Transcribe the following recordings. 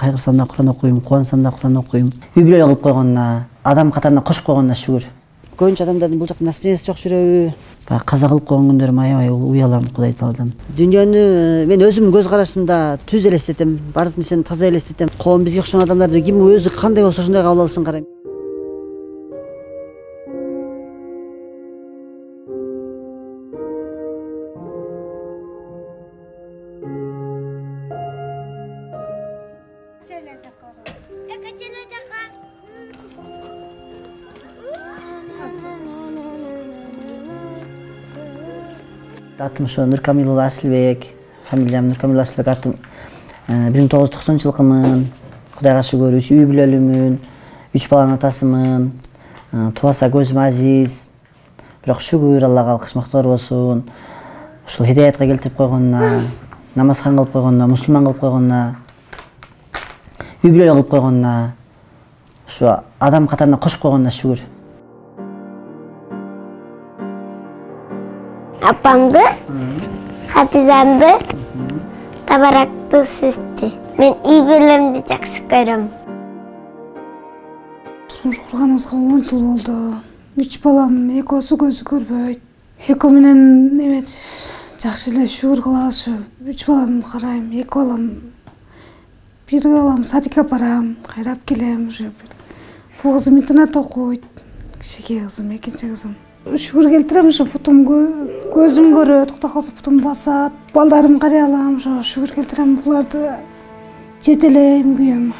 Кайгырсам да Кур'ан окуйм, кубансам да Кур'ан окуйм. Үй бүлө кылып койгонуна, адам катарына кошуп койгонуна шүгүр. Көбүнчө адамдардын бул жакта настроениясы жок жүрөбү. Баягы каза кылып койгон күндөрүм аябай уялам Кудай тааладан. Дүйнөнү мен өзүм көз карашымда түз элестетем, бардык нерсени таза элестетем. Коом бизге окшогон адамдарды ким өзү кандай болсо ошондой кабыл алышын карайм. Атым ошо Нуркамилов Асылбек, фамилиям Нуркамилов Асылбек, атым 1990-жылкымын. Кудайга шүгүр, үй бүлөлүмүн, 3 баланын атасымын. Тубаса көзүм азиз. Бирок шүгүр Аллага алкыш мактоолор болсун. Ушул хидаятка келтирип койгонуна, намазхан кылып койгонуна, мусулман кылып койгонуна, үй бүлө кылып койгонуна, ушу адам катарына кошуп койгонуна шүгүр. Апамды, Хапизамды, Табаракты сизди. Мен үй бүлөмдү жакшы көрөм. Турмуш курганыбызга 10 жыл болду. 3 балам, экөөсү көзү көрбөйт. Экөө менен эмет жакшы эле шүгүр кылабыз. 3 балам карайм, 2 балам, 1 балам садикке барам, кайрап келем. Бул кызым интернатта окуйт. Кичинекей кызым, экинчи кызым. Шүгүр келтирем, ошо бутум көзүм көрөт, Кудай калса бутум басат. Балдарым карай алам, ошо шүгүр келтирем, буларды жетелейм, күйөм.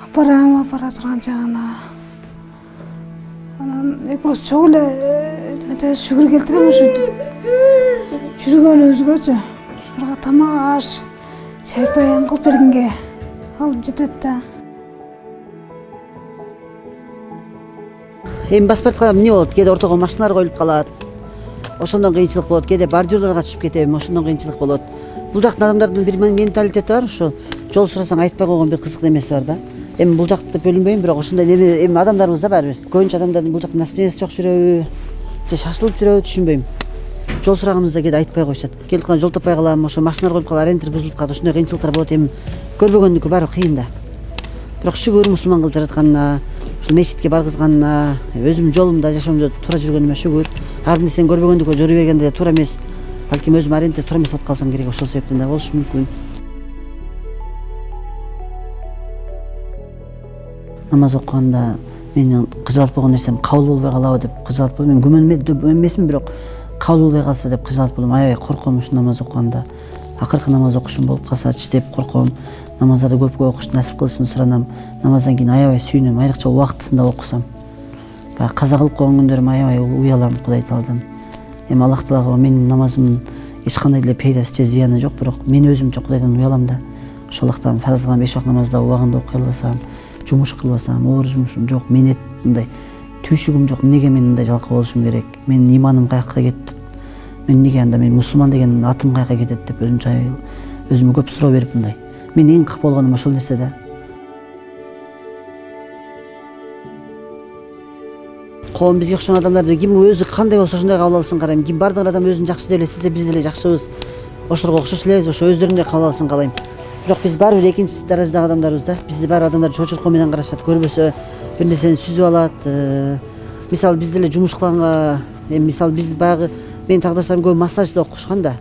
Апара турган жагына. Анан экөөсү чогуу эле эмете шүгүр келтирем, ошо жүргөнү өзгөчө. Шуга тамак аш, чайпаян кылып бергенге алып жетет да. Эми басып баратканда эмне болот? Кээде ортого машиналар коюлуп калат. Ошондон кыйынчылык болот. Кээде бордюрларга түшүп кетем, ошондон кыйынчылык болот. Бул жактын адамдардын бир менталитети бар, ошол жол сурасаң айтпай койгон бир кызык немеси бар да. Эми бул жакты бөлүнбөйм, бирок ошондой эми адамдарыбыз да баары бир. Көбүнчө адамдардын бул жакта настроениясы жок жүрөбү, же шашылып жүрөбү түшүнбөйм. Жол сураганыбызда кээде айтпай коюшат. Келип калган жол таппай калам, ошо машиналар коюлуп калат, ориентир бузулуп калат, ошондой кыйынчылыктар болот. Эми көрбөгөндүкү баары кыйын да. Бирок шүгүр мусулман кылып жаратканына, ушул мечитке баргызганына, өзүм жолумда жашоомдо туура жүргөнүмө шүгүр. Ар бир нерсени көрбөгөндүккө жорой бергенде туура эмес. Балким өзүм ориентир туура эмес кылып калсам керек, ошол себептен да болушу мүмкүн. Намаз окуганда менин кыжалып койгон нерсем кабыл болбой калабы деп кыжалып болом. Мен күмөнмө эмесмин, бирок кабыл болбой калса деп кыжалып болом. Аябай корком ушу намаз окуганда. Акыркы намаз окушум болуп калсачы деп корком. Намаздарды көпкө окушты насип кылсын суранам. Намаздан кийин аябай сүйүнөм, айрыкча убактысында окусам. Баягы каза кылып койгон күндөрүм аябай уялам Кудай тааладан. Эми Аллах Таалага менин намазымдын эч кандай деле пайдасы же зыяны жок, бирок мен өзүмчө Кудайдан уялам да. Ошол Аллахтан фарыз кылган 5 вакыт намазды убагында окуй албасам, жумуш кылбасам, оор жумушум жок, менин мындай түйшүгүм жок. Эмнеге мен мындай жалкоо болушум керек? Менин иманым каяка кетти? Мен эмнеге анда мен мусулман деген атым каяка кетет деп өзүмө көп суроо берип мындай. Мен эң капа болгонум ошол нерсе да. Коом бизге окшогон адамдарды ким өзү кандай болсо ошондой кабыл алышын карайм. Ким бардык адам өзүн жакшы деп элестесе, биз деле жакшыбыз. Ошолорго окшош элебиз, ошо өздөрүндөй кабыл алышын каалайм. Бирок биз баары бир экинчи даражадагы адамдарбыз да. Бизди баары адамдар чочуркоо менен карашат, көрбөсө бир нерсени сүзүп алат. Мисалы биз деле жумуш кылганга, мисалы биз баягы менин тагдыштарым көбү массажда окушкан да.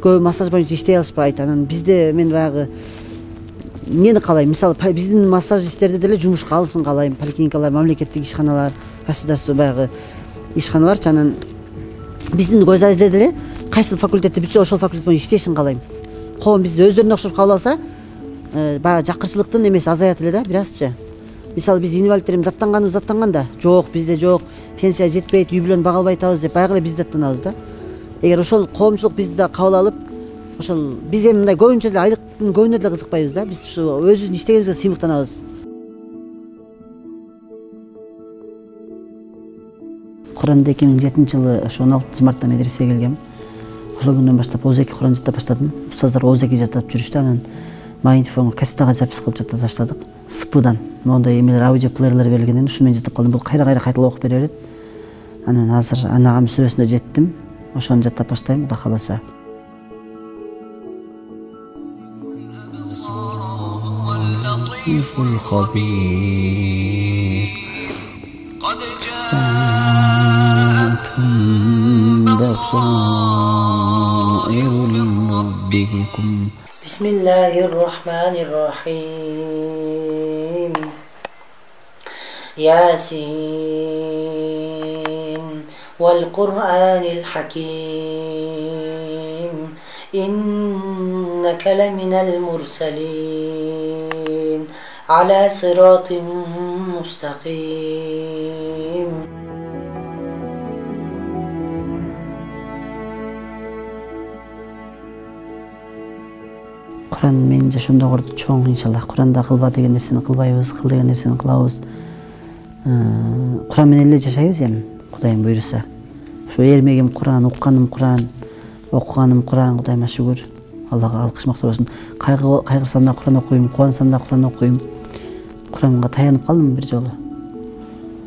Көбү массаж боюнча иштей алышпайт. Анан бизде мен баягы эмнени каалайм? Мисалы биздин массажисттерде деле жумушка алышын каалайм. Поликлиникалар, мамлекеттик ишканалар, государство баягы ишкана барчы. Анан биздин көз азизде деле кайсыл факультетти бүтсө ошол факультет боюнча иштешин каалайм. Коом бизди өздөрүнө окшоп кабыл алса, баягы жакырчылыктын эмеси азаят эле да, бир азчы. Мисалы биз инвалидтерим даттанган да, жок, бизде жок, пенсия жетпейт, үй бүлөнү бага албай атабыз деп баягы эле биз даттанабыз да. Эгер ошол коомчулук бизди да кабыл алып, ошол биз эми мындай көбүнчө эле айлыктын көбүнө деле кызыкпайбыз да. Биз ушу өзүбүздүн иштегенибизге сыймыктанабыз. Куранды 2007-жылы ошо 16-мартта медресеге келгем. Ошол күндөн баштап оз эки Куран жаттап баштадым. Устаздар оз эки жаттап жүрүштү. Анан магнитофонго, кассетага запись кылып жаттап баштадык. СПдан моундай эмелер, аудио плеерлер берилгенден ушу менен жаттап калдым. Бул кайра окуп бере берет. Анан азыр Анагам сүрөсүнө жеттим. Ошону жаттап баштайм, Кудай кааласа. اللطيف الخبير قد جاءتكم بصائر من ربكم بسم الله الرحمن الرحيم ياسين والقرآن الحكيم إنك لمن المرسلين على صراط مستقيم. Kur'an men жашоомдо корду чоң иншаллах. Кур'анда кылба деген нерсени кылбайбыз, кыл деген нерсени кылабыз. Kur'an менен эле жашайбыз эми, Кудайым буйруса. Ошо эрмегим Kur'an, укканым Kur'an, окуганым Kur'an, Кудайыма шүгүр. Аллага алкыш мактоо болсун. Кайгырсам да Kur'an окуйм, кубансам да Kur'an окуйм. Kur'анга таянып калдым бир жолу.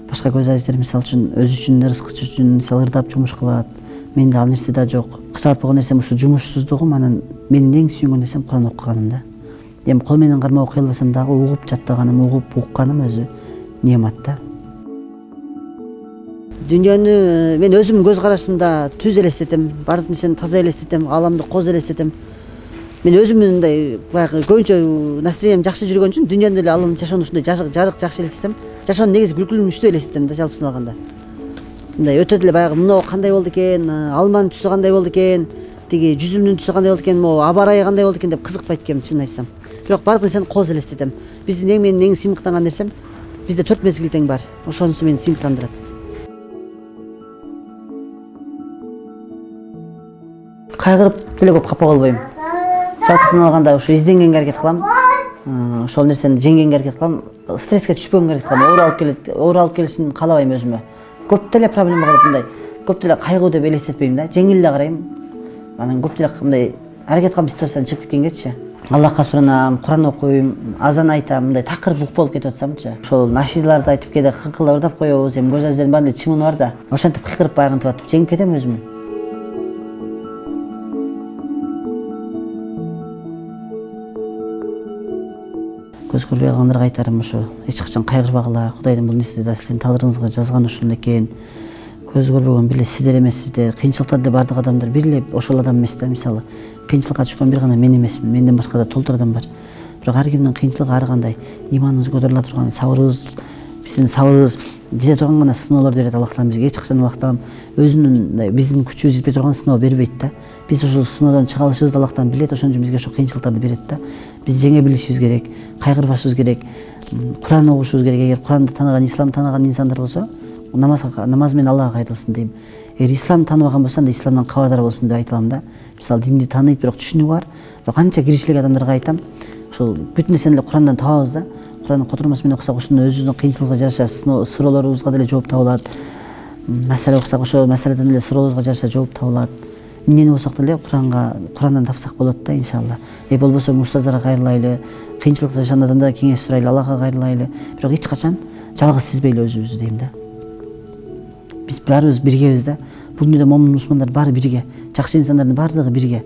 Башка көз аждар мисал үчүн өз үчүн, рызык үчүн мисал ырдап жумуш кылат. Менде ал нерсе да жок. Кысалып болгон нерсем ушу жумушсуздугум, анан менин эң сүйгөн нерсем Kur'an окуганым да. Эми кол менен кармап окуй албасам дагы угуп жаттаганым, угуп укканым өзү немат да. Дүйнөнү мен өзүм көз карашымда түз элестетем, бардык нерсени таза элестетем, ааламды коз элестетем. Мен өзүмдүн мындай баягы көбүнчө настроением жакшы жүргөн үчүн дүйнөнү эле алым жашоону ушундай жарык жакшы элестетем. Жашоонун негизи күлкүлүнүштүү элестетем да, жалпысын алганда. Мындай өтө деле баягы мынау кандай болду экен, алманын түсү кандай болду экен, тиги жүзүмдүн түсү кандай болду экен, могу аба ырайы кандай болду экен деп кызыкпайт экенмин, чынын айтсам. Бирок бардык нерсени коз элестетем. Биздин менин эң сыймыктанган нерсем, бизде 4 мезгил тең бар. Ошонусу мени сыймыктандырат. Кайгырып деле көп капа болбойм. Жалпысын алганда ушу изденгенге аракет кылам. Ошол нерсени жеңгенге аракет кылам. Стресске түшпөгөнгө аракет кылам. Оор алып келишин каалабайм өзүмө. Көп деле проблема кылып мындай. Көп деле кайгуу деп элестетпейм да. Жеңил эле карайм. Анан көп деле мындай аракет кылам ситуациядан чыгып кеткенгечи. Аллахка суранам, Kur'an окуйм, азан айтам, мындай такыр бук болуп кетип атсамчы. Ошол нашидаларды айтып кээде кыңкылдап ырдап коебуз. Эми көз аждардын баардыгы чымын бар да. Ошентип кыйкырып байгынтып атып жеңип кетем өзүмө. Көз көрбөй калгандарга айтарым ушу: эч качан кайгырбагыла. Кудайдын бул нерсени да сиздин талдырыңызга жазган ушул экен. Көз көрбөгөн бир эле сиздер эмессиздер. Кыйынчылыктарда эле бардык адамдар бир эле ошол адам эмес да. Мисалы, кыйынчылыкка түшкөн бир гана мен эмесмин. Менден башка да толтур адам бар. Бирок ар кимдин кыйынчылыгы ар кандай. Иманыбыз көтөрүлө турган, сабырыбыз, биздин сабырыбыз жете турган гана сыноолорду берет Аллах Таала бизге. Эч качан Аллах Таала өзүнүн биздин күчүбүз жетпей турган сыноо бербейт да. Биз ошол сыноодон чыга алышыбызды Аллах Таала билет, ошон үчүн бизге ошол кыйынчылыктарды берет да. Биз жеңе билишибиз керек, кайгырбашыбыз керек, Kur'an окушубуз керек. Эгер Kur'анды тааныган, ислам тааныган инсандар болсо, намаз менен Аллага кайрылсын дейм. Эгер ислам тааныбаган болсо, анда исламдан кабардар болсун деп айталам да. Мисалы, динди тааныйт, бирок түшүнүгү бар. Бирок канча киришилик адамдарга айтам, ошол бүт нерсени эле Kur'anдан табабыз да. Kur'андын котурмасы менен окусак, ошондо өзүбүздүн кыйынчылыгыбызга жараша суроолорубузга деле жооп табылат. Маселе окусак, ошол маселеден деле суроолорубузга жараша жооп табылат. Эмнени болсок деле Kur'андан тапсак болот да, иншалла. Болбосо устаздарга кайрылайлы, кыйынчылыкта жашаган адамдарга кеңеш сурайлы, Аллахка кайрылайлы. Бирок эч качан жалгыз сезбейли өзүбүздү дейм да. Биз баарыбыз биргебиз да. Бул дүйнөдө момун мусулмандар баары бирге, жакшы инсандардын баардыгы бирге.